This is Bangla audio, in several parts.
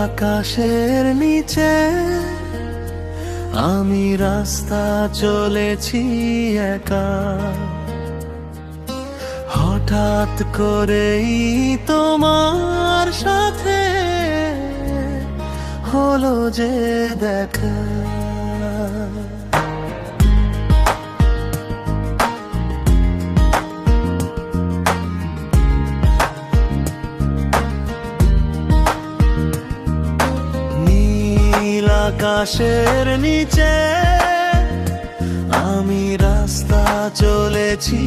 আকাশের নিচে আমি রাস্তা চলেছি একা, হঠাৎ করেই তোমার সাথে হলো যে দেখা। আকাশের নিচে আমি রাস্তা চলেছি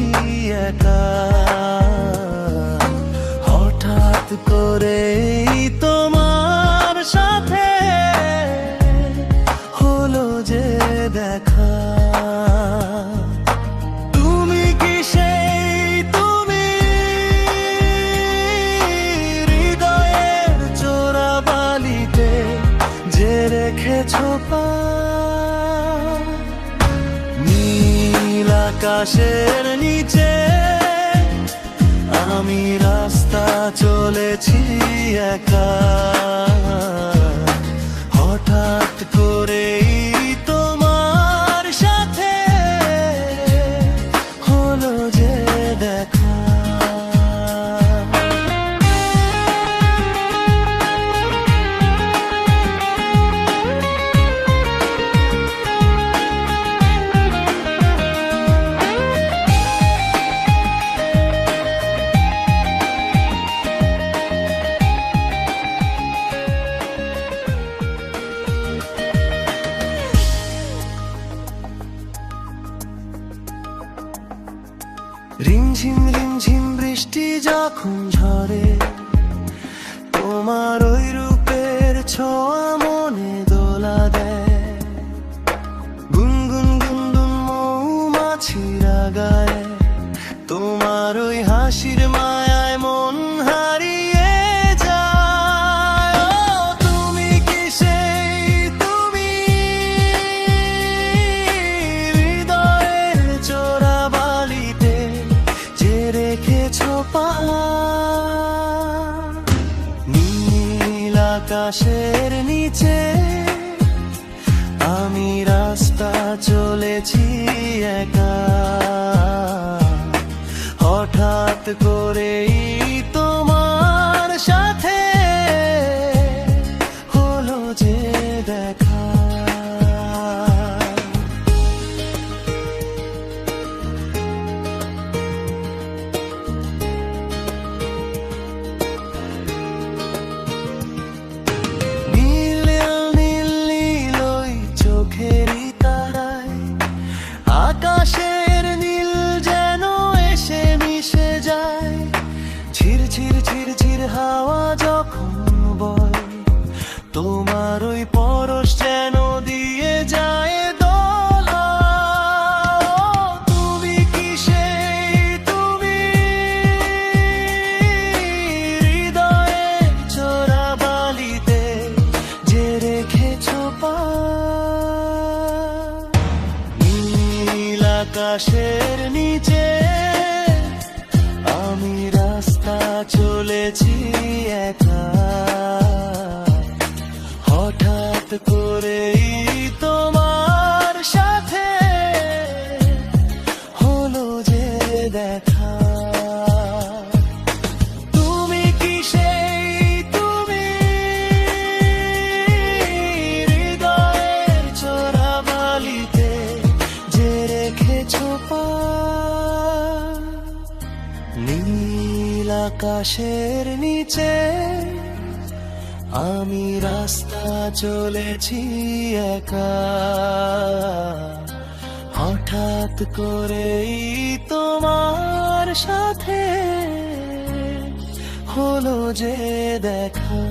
একা, হঠাৎ করেই তোমার সাথে হলো যে দেখা। তুমি কি সেই তুমি, হৃদয়ের চোরাবালিতে যে রেখেছো পা? নীল আকাশের নিচে আমি রাস্তা চলেছি একা, হঠাৎ করেই তোমার সাথে হলো যে দেখা। রিমঝিম রিমঝিম বৃষ্টি যখন ঝরে, তোমার ওই রূপের ছোঁয়া মনে দোলা দেয়। গুনগুন গুনগুন মৌমাছিরা গায়, তোমার ওই হাসির মায়ায় মন হারিয়ে যায়। ও তুমি কি সেই তুমি, হৃদয়ের চোরাবালিতে যে রেখেছো পা? নীল আকাশের নিচে আমি রাস্তা চলেছি একা, হঠাৎ করেই তোমার সাথে হলো যে দেখা। আকাশের নীল যেন এসে মিশে যায়, ঝির ঝির ঝির ঝির হাওয়া যখন বয়, তোমার ওই পরশ যেন দিয়ে যায় দোলা। তুমি কি সেই তুমি, হৃদয়ের চোরাবালিতে যে রেখেছো পা? আকাশের নিচে আমি রাস্তা চলেছি একা, হঠাৎ করেই তোমার সাথে হলো যে দেখা। তুমি কি সেই তুমি, হৃদয়ের চোরাবালিতে যে রেখেছো পা? নীল আকাশের নিচে আমি রাস্তা চলেছি একা, হঠাৎ করেই তোমার সাথে হলো যে দেখা।